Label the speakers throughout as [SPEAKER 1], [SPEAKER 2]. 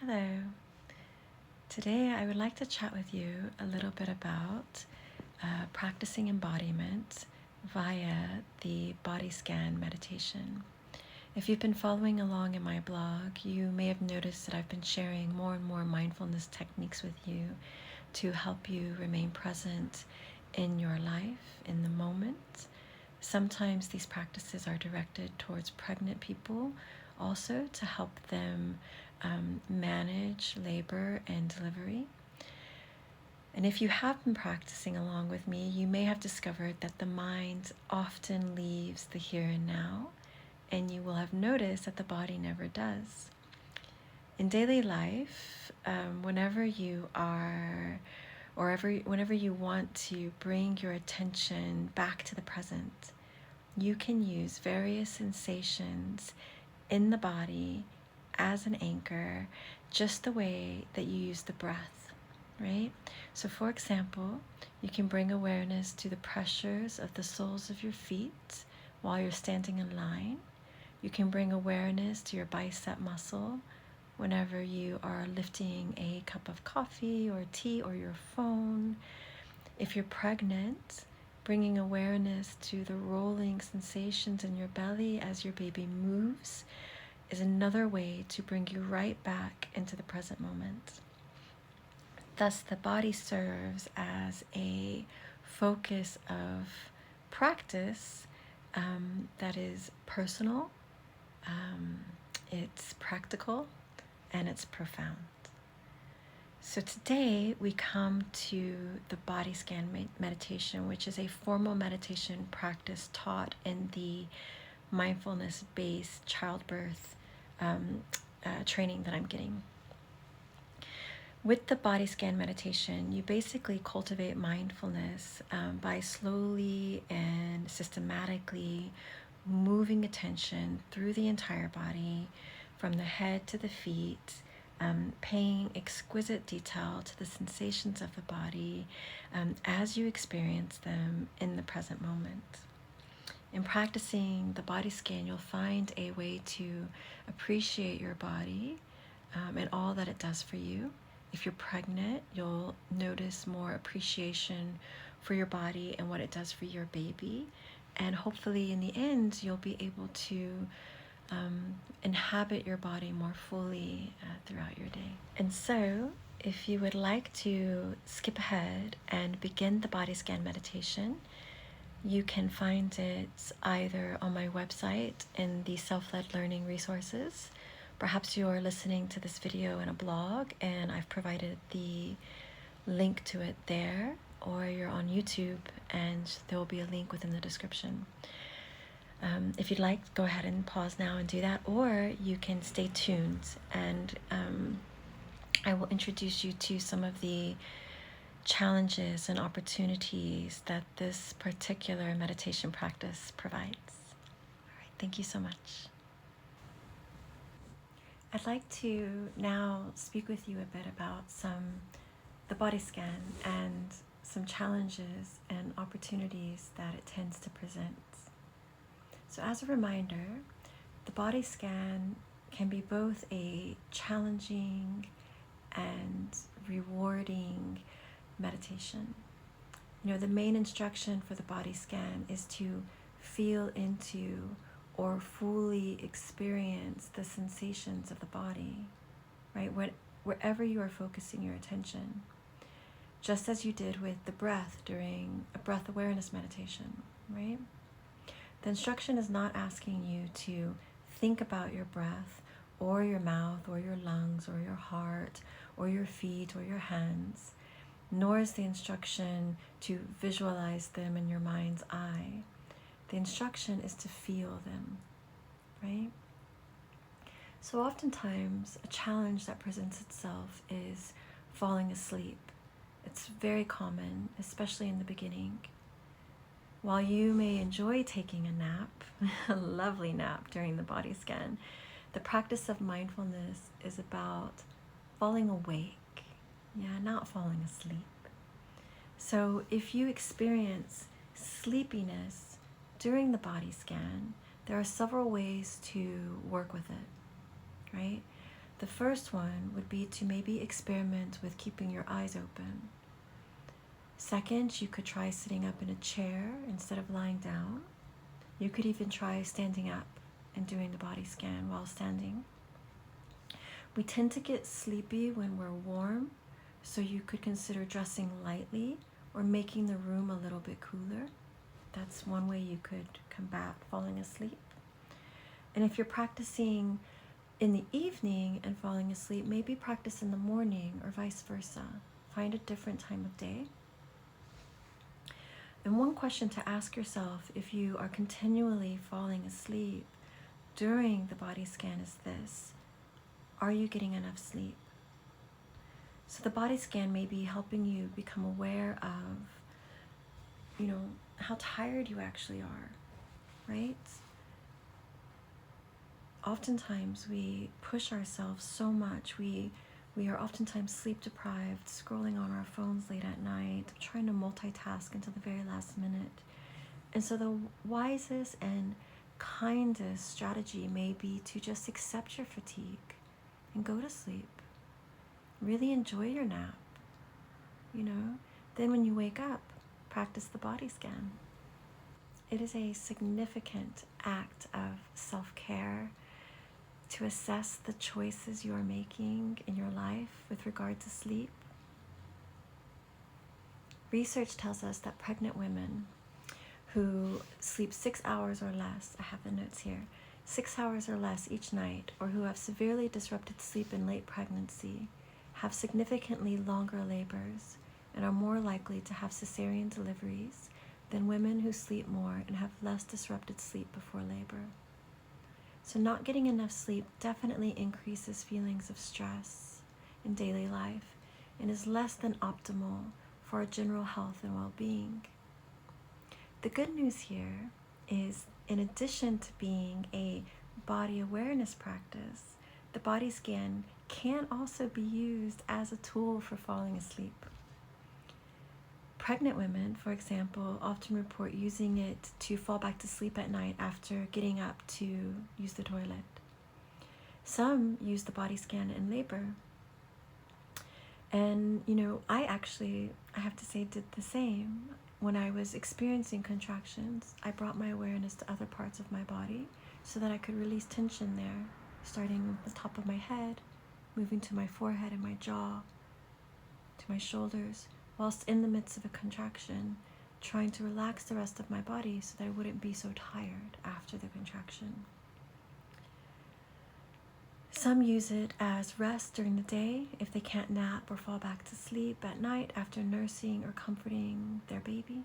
[SPEAKER 1] Hello. Today I would like to chat with you a little bit about practicing embodiment via the body scan meditation. If you've been following along in my blog, you may have noticed that I've been sharing more and more mindfulness techniques with you to help you remain present in your life, in the moment. Sometimes these practices are directed towards pregnant people, also to help them manage labor and delivery. And if you have been practicing along with me, you may have discovered that the mind often leaves the here and now, and you will have noticed that the body never does. In daily life, whenever you are, or whenever you want to bring your attention back to the present, you can use various sensations in the body as an anchor, just the way that you use the breath, right? So for example, you can bring awareness to the pressures of the soles of your feet while you're standing in line. You can bring awareness to your bicep muscle whenever you are lifting a cup of coffee or tea or your phone. If you're pregnant, bringing awareness to the rolling sensations in your belly as your baby moves is another way to bring you right back into the present moment. Thus, the body serves as a focus of practice that is personal, it's practical, and it's profound. So today we come to the body scan meditation, which is a formal meditation practice taught in the mindfulness-based childbirth training that I'm getting. With the body scan meditation, you basically cultivate mindfulness by slowly and systematically moving attention through the entire body, from the head to the feet, paying exquisite detail to the sensations of the body as you experience them in the present moment. In practicing the body scan, you'll find a way to appreciate your body and all that it does for you. If you're pregnant, you'll notice more appreciation for your body and what it does for your baby. And hopefully in the end, you'll be able to inhabit your body more fully throughout your day. And so, if you would like to skip ahead and begin the body scan meditation, you can find it either on my website in the self-led learning resources. Perhaps you're listening to this video in a blog and I've provided the link to it there, or you're on YouTube and there will be a link within the description. If you'd like, go ahead and pause now and do that, or you can stay tuned and I will introduce you to some of the challenges and opportunities that this particular meditation practice provides. All right, thank you so much. I'd like to now speak with you a bit about the body scan and some challenges and opportunities that it tends to present. So as a reminder, the body scan can be both a challenging and rewarding meditation. The main instruction for the body scan is to feel into or fully experience the sensations of the body, right? Wherever you are focusing your attention, just as you did with the breath during a breath awareness meditation, right? The instruction is not asking you to think about your breath or your mouth or your lungs or your heart or your feet or your hands, nor is the instruction to visualize them in your mind's eye. The instruction is to feel them, right? So oftentimes, a challenge that presents itself is falling asleep. It's very common, especially in the beginning. While you may enjoy taking a nap, a lovely nap during the body scan, the practice of mindfulness is about falling awake, not falling asleep. So if you experience sleepiness during the body scan, there are several ways to work with it, right? The first one would be to maybe experiment with keeping your eyes open. Second, you could try sitting up in a chair instead of lying down. You could even try standing up and doing the body scan while standing. We tend to get sleepy when we're warm, so you could consider dressing lightly or making the room a little bit cooler. That's one way you could combat falling asleep. And if you're practicing in the evening and falling asleep, maybe practice in the morning or vice versa. Find a different time of day. And one question to ask yourself if you are continually falling asleep during the body scan is this: are you getting enough sleep? So the body scan may be helping you become aware of, how tired you actually are, right? Oftentimes we push ourselves so much. We are oftentimes sleep deprived, scrolling on our phones late at night, trying to multitask until the very last minute. And so the wisest and kindest strategy may be to just accept your fatigue and go to sleep. Really enjoy your nap. Then when you wake up, practice the body scan. It is a significant act of self-care to assess the choices you are making in your life with regard to sleep. Research tells us that pregnant women who sleep 6 hours or less, I have the notes here, 6 hours or less each night, or who have severely disrupted sleep in late pregnancy, have significantly longer labors and are more likely to have cesarean deliveries than women who sleep more and have less disrupted sleep before labor. So not getting enough sleep definitely increases feelings of stress in daily life and is less than optimal for our general health and well-being. The good news here is, in addition to being a body awareness practice, the body scan can also be used as a tool for falling asleep. Pregnant women, for example, often report using it to fall back to sleep at night after getting up to use the toilet. Some use the body scan in labor. And, I have to say, did the same. When I was experiencing contractions, I brought my awareness to other parts of my body so that I could release tension there, starting with the top of my head, moving to my forehead and my jaw, to my shoulders, whilst in the midst of a contraction, trying to relax the rest of my body so that I wouldn't be so tired after the contraction. Some use it as rest during the day if they can't nap or fall back to sleep at night after nursing or comforting their baby.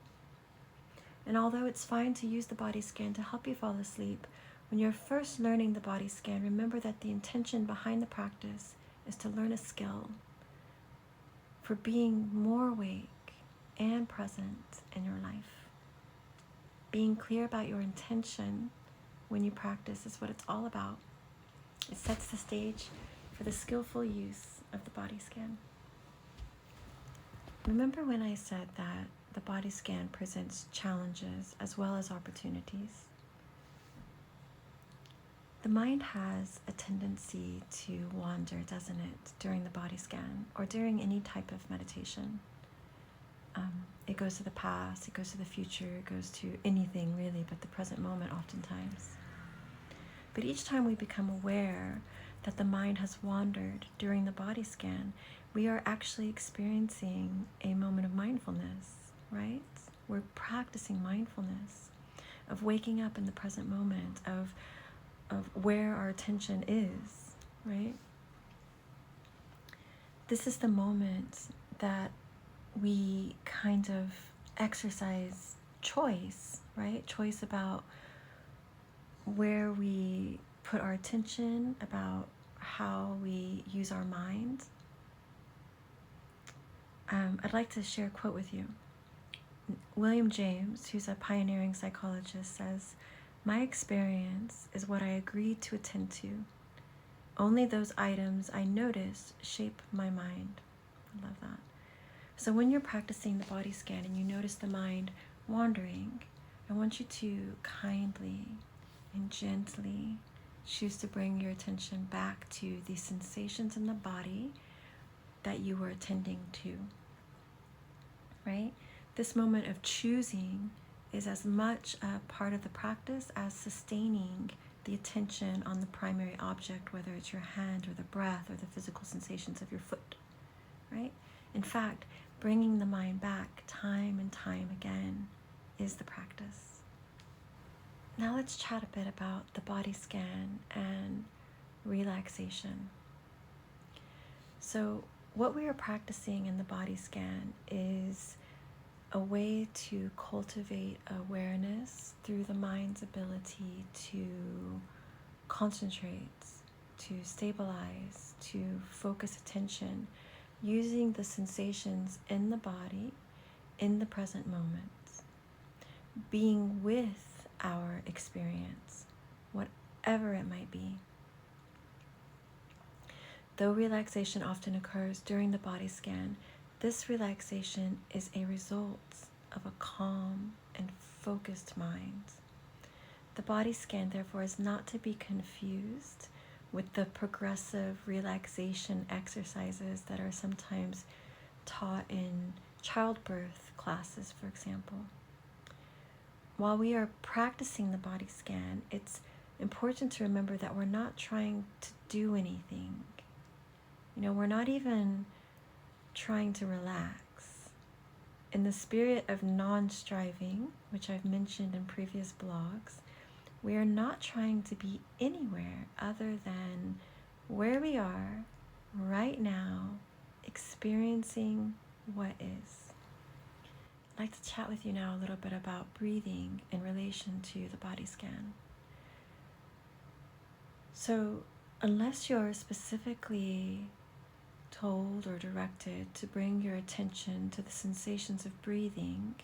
[SPEAKER 1] And although it's fine to use the body scan to help you fall asleep, when you're first learning the body scan, remember that the intention behind the practice is to learn a skill for being more awake and present in your life. Being clear about your intention when you practice is what it's all about. It sets the stage for the skillful use of the body scan. Remember when I said that the body scan presents challenges as well as opportunities? The mind has a tendency to wander, doesn't it, during the body scan or during any type of meditation. It goes to the past, it goes to the future, it goes to anything really but the present moment oftentimes. But each time we become aware that the mind has wandered during the body scan, we are actually experiencing a moment of mindfulness, right? We're practicing mindfulness, of waking up in the present moment, of where our attention is, right? This is the moment that we kind of exercise choice, right? Choice about where we put our attention, about how we use our mind. I'd like to share a quote with you. William James, who's a pioneering psychologist, says, "My experience is what I agreed to attend to. Only those items I notice shape my mind." I love that. So when you're practicing the body scan and you notice the mind wandering, I want you to kindly and gently choose to bring your attention back to the sensations in the body that you were attending to, right? This moment of choosing is as much a part of the practice as sustaining the attention on the primary object, whether it's your hand or the breath or the physical sensations of your foot, right? In fact, bringing the mind back time and time again is the practice. Now let's chat a bit about the body scan and relaxation. So what we are practicing in the body scan is a way to cultivate awareness through the mind's ability to concentrate, to stabilize, to focus attention, using the sensations in the body in the present moment, being with our experience, whatever it might be. Though relaxation often occurs during the body scan, this relaxation is a result of a calm and focused mind. The body scan, therefore, is not to be confused with the progressive relaxation exercises that are sometimes taught in childbirth classes, for example. While we are practicing the body scan, it's important to remember that we're not trying to do anything. We're not even trying to relax. In the spirit of non-striving, which I've mentioned in previous blogs, we are not trying to be anywhere other than where we are right now, experiencing what is. I'd like to chat with you now a little bit about breathing in relation to the body scan. So, unless you're specifically told or directed to bring your attention to the sensations of breathing,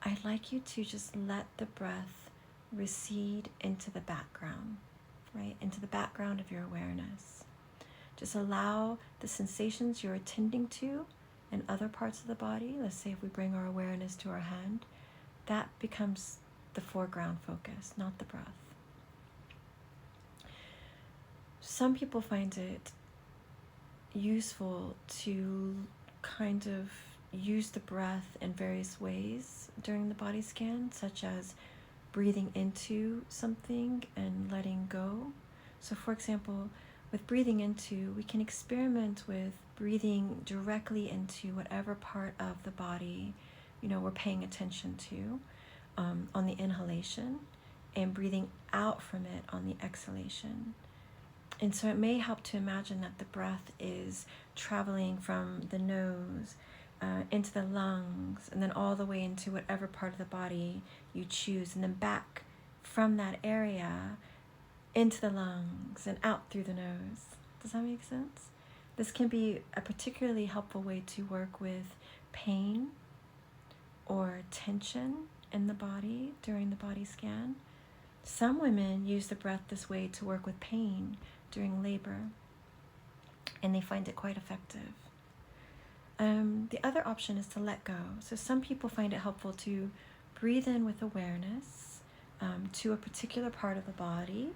[SPEAKER 1] I'd like you to just let the breath recede into the background, right? Into the background of your awareness. Just allow the sensations you're attending to in other parts of the body. Let's say if we bring our awareness to our hand, that becomes the foreground focus, not the breath. Some people find it useful to kind of use the breath in various ways during the body scan, such as breathing into something and letting go. So for example, with breathing into, we can experiment with breathing directly into whatever part of the body we're paying attention to on the inhalation, and breathing out from it on the exhalation. And so it may help to imagine that the breath is traveling from the nose into the lungs, and then all the way into whatever part of the body you choose, and then back from that area into the lungs and out through the nose. Does that make sense? This can be a particularly helpful way to work with pain or tension in the body during the body scan. Some women use the breath this way to work with pain during labor, and they find it quite effective. The other option is to let go. So some people find it helpful to breathe in with awareness to a particular part of the body,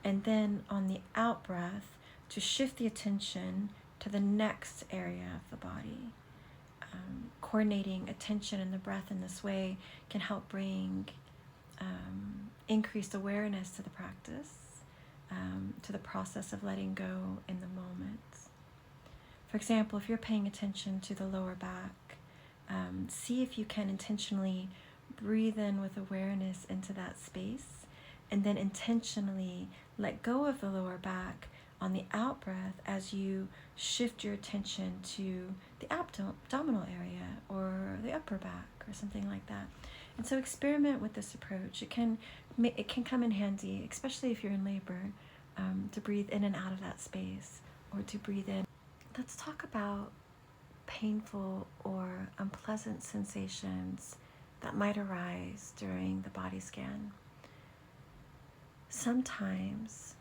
[SPEAKER 1] and then on the out breath to shift the attention to the next area of the body. Coordinating attention and the breath in this way can help bring increased awareness to the practice, to the process of letting go in the moment. For example, if you're paying attention to the lower back, see if you can intentionally breathe in with awareness into that space, and then intentionally let go of the lower back on the out breath as you shift your attention to the abdominal area or the upper back or something like that. And so experiment with this approach. It can come in handy, especially if you're in labor, to breathe in and out of that space, or to breathe in. Let's talk about painful or unpleasant sensations that might arise during the body scan. Sometimes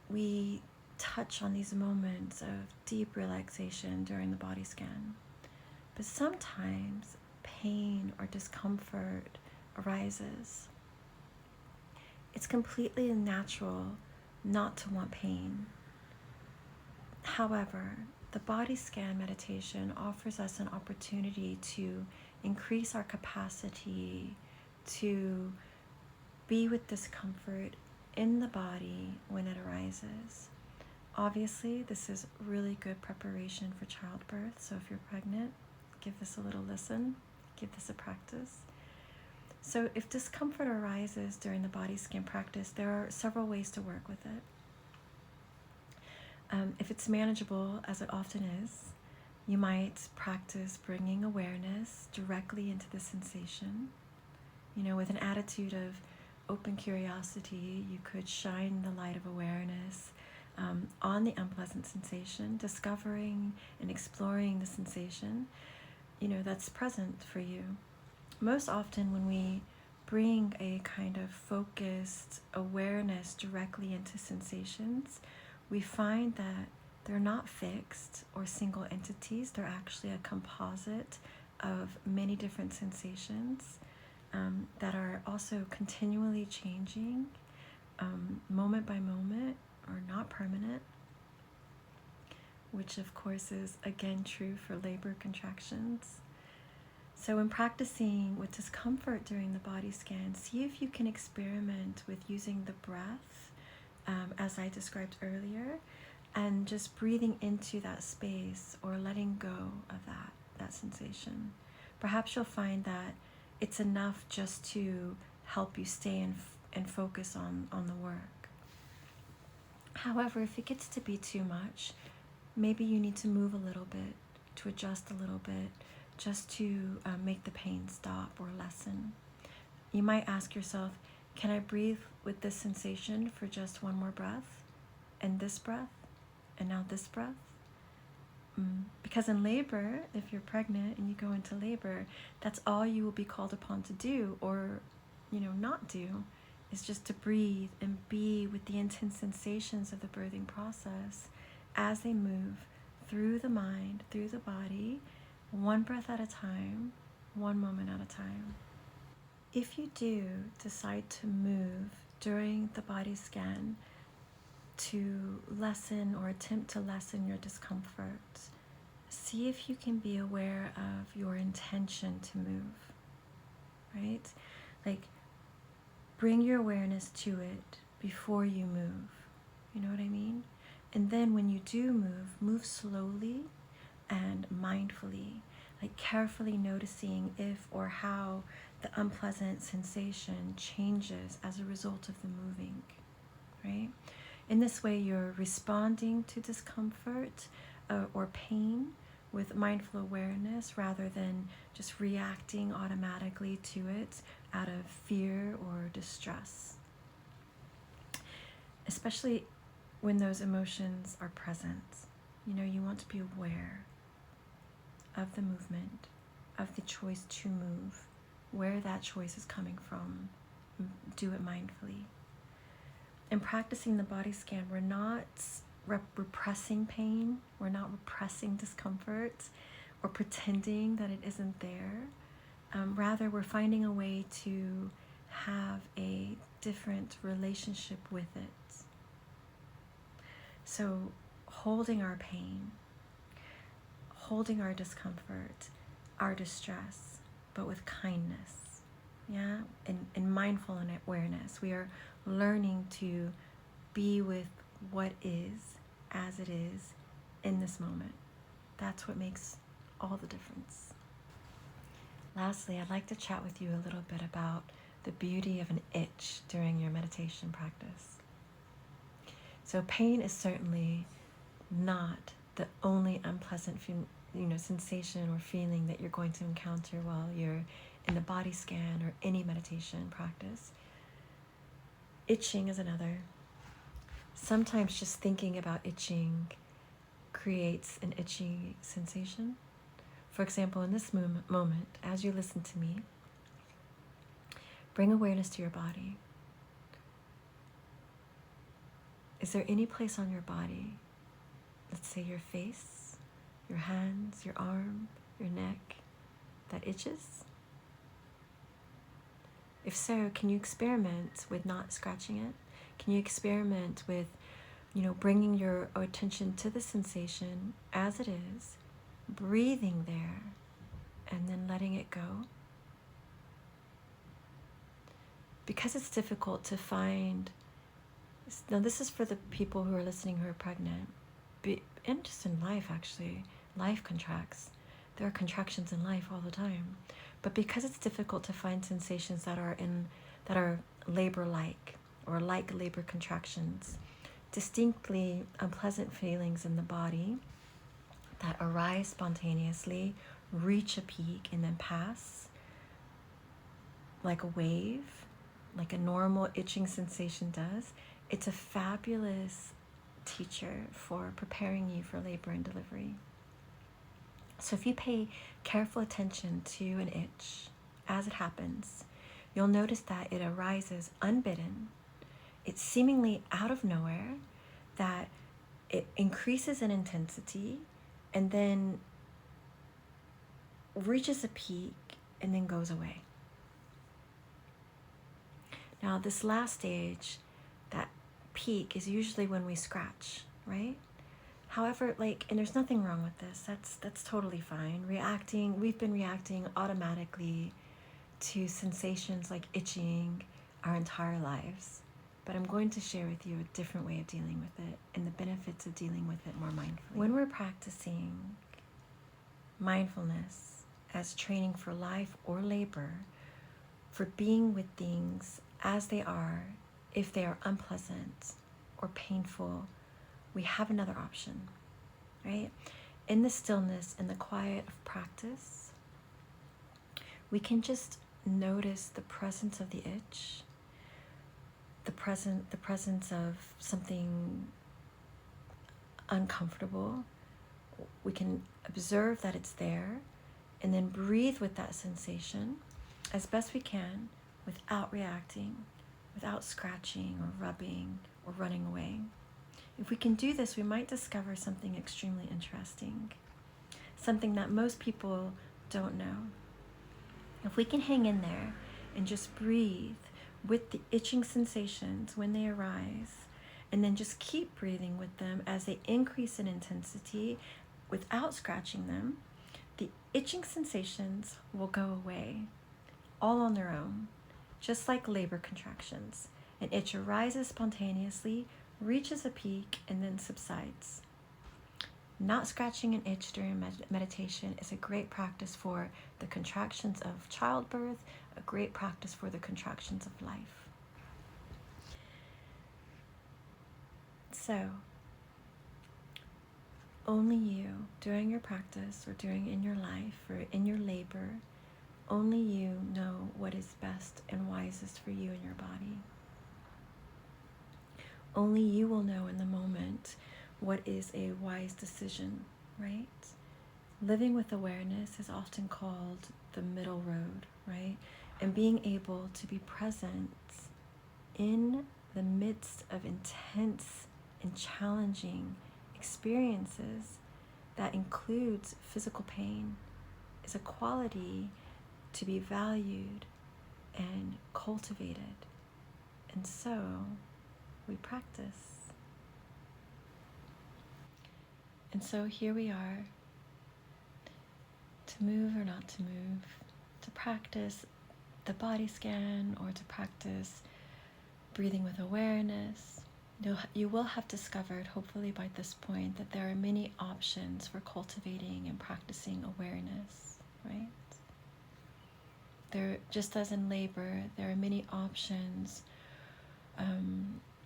[SPEAKER 1] we touch on these moments of deep relaxation during the body scan, but sometimes pain or discomfort arises. It's completely natural not to want pain. However, the body scan meditation offers us an opportunity to increase our capacity to be with discomfort in the body when it arises. Obviously, this is really good preparation for childbirth, so if you're pregnant, give this a little listen, give this a practice. So if discomfort arises during the body scan practice, there are several ways to work with it. If it's manageable, as it often is, you might practice bringing awareness directly into the sensation. With an attitude of open curiosity, you could shine the light of awareness on the unpleasant sensation, discovering and exploring the sensation, that's present for you. Most often when we bring a kind of focused awareness directly into sensations, we find that they're not fixed or single entities. They're actually a composite of many different sensations that are also continually changing, moment by moment, or not permanent, which of course is again true for labor contractions. So in practicing with discomfort during the body scan, see if you can experiment with using the breath, as I described earlier, and just breathing into that space or letting go of that sensation. Perhaps you'll find that it's enough just to help you stay and focus on the work. However, if it gets to be too much, maybe you need to move a little bit, to adjust a little bit, just to make the pain stop or lessen. You might ask yourself, can I breathe with this sensation for just one more breath? And this breath? And now this breath? Because in labor, if you're pregnant and you go into labor, that's all you will be called upon to do, or not do, is just to breathe and be with the intense sensations of the birthing process as they move through the mind, through the body, one breath at a time, one moment at a time. If you do decide to move during the body scan to lessen or attempt to lessen your discomfort, see if you can be aware of your intention to move, right? Like, bring your awareness to it before you move. You know what I mean? And then when you do move slowly and mindfully, like carefully noticing if or how the unpleasant sensation changes as a result of the moving, right? In this way, you're responding to discomfort or pain with mindful awareness rather than just reacting automatically to it out of fear or distress. Especially when those emotions are present. You want to be aware of the movement, of the choice to move, where that choice is coming from. Do it mindfully. In practicing the body scan, we're not repressing pain, we're not repressing discomfort or pretending that it isn't there. Rather, we're finding a way to have a different relationship with it. So holding our pain, holding our discomfort, our distress, but with kindness, in mindful awareness. We are learning to be with what is as it is in this moment. That's what makes all the difference. Lastly, I'd like to chat with you a little bit about the beauty of an itch during your meditation practice. So pain is certainly not the only unpleasant sensation or feeling that you're going to encounter while you're in the body scan or any meditation practice. Itching is another. Sometimes just thinking about itching creates an itchy sensation. For example, in this moment, as you listen to me, bring awareness to your body. Is there any place on your body, let's say your face, your hands, your arm, your neck, that itches? If so, can you experiment with not scratching it? Can you experiment with, bringing your attention to the sensation as it is, breathing there, and then letting it go? Because it's difficult to find, now this is for the people who are listening who are pregnant, and just in life actually, life contracts. There are contractions in life all the time. But because it's difficult to find sensations that are labor-like or like labor contractions, distinctly unpleasant feelings in the body that arise spontaneously, reach a peak, and then pass like a wave, like a normal itching sensation does, it's a fabulous teacher for preparing you for labor and delivery. So if you pay careful attention to an itch as it happens, you'll notice that it arises unbidden. It's seemingly out of nowhere, that it increases in intensity and then reaches a peak and then goes away. Now, this last stage, that peak, is usually when we scratch, right? However, and there's nothing wrong with this. That's totally fine. We've been reacting automatically to sensations like itching our entire lives. But I'm going to share with you a different way of dealing with it and the benefits of dealing with it more mindfully. When we're practicing mindfulness as training for life or labor, for being with things as they are, if they are unpleasant or painful, we have another option, right? In the stillness and the quiet of practice, we can just notice the presence of the itch, the presence of something uncomfortable. We can observe that it's there and then breathe with that sensation as best we can without reacting, without scratching or rubbing or running away. If we can do this, we might discover something extremely interesting, something that most people don't know. If we can hang in there and just breathe with the itching sensations when they arise, and then just keep breathing with them as they increase in intensity without scratching them, the itching sensations will go away all on their own, just like labor contractions. An itch arises spontaneously, reaches a peak, and then subsides. Not scratching an itch during meditation is a great practice for the contractions of childbirth, a great practice for the contractions of life. So, only you, during your practice or during in your life or in your labor, only you know what is best and wisest for you and your body. Only you will know in the moment what is a wise decision, right? Living with awareness is often called the middle road, right? And being able to be present in the midst of intense and challenging experiences that includes physical pain is a quality to be valued and cultivated. And so we practice. And so here we are, to move or not to move, to practice the body scan or to practice breathing with awareness. You will have discovered, hopefully by this point, that there are many options for cultivating and practicing awareness, right? There, just as in labor, there are many options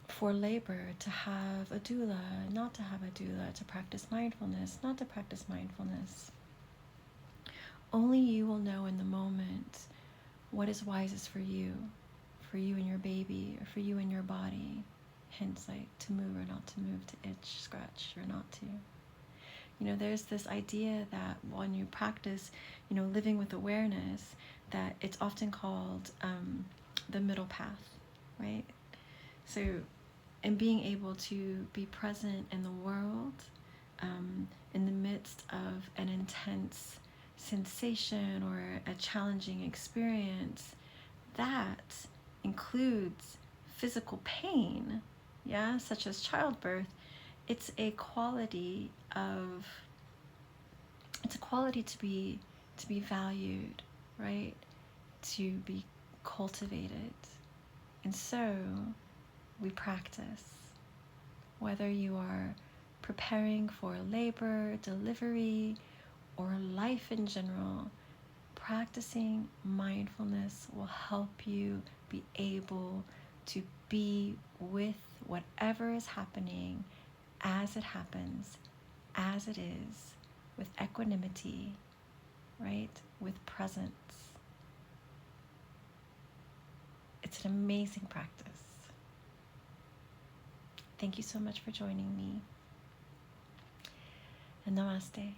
[SPEAKER 1] for labor, to have a doula, not to have a doula, to practice mindfulness, not to practice mindfulness. Only you will know in the moment what is wisest for you and your baby, or for you and your body. Hence, like, to move or not to move, to itch, scratch, or not to. There's this idea that when you practice, living with awareness, that it's often called the middle path, right? So, and being able to be present in the world, in the midst of an intense sensation or a challenging experience, that includes physical pain, yeah, such as childbirth, it's a quality of, it's a quality to be valued, right? To be cultivated. And so we practice. Whether you are preparing for labor, delivery, or life in general, practicing mindfulness will help you be able to be with whatever is happening as it happens, as it is, with equanimity, right? With presence. It's an amazing practice. Thank you so much for joining me. And namaste.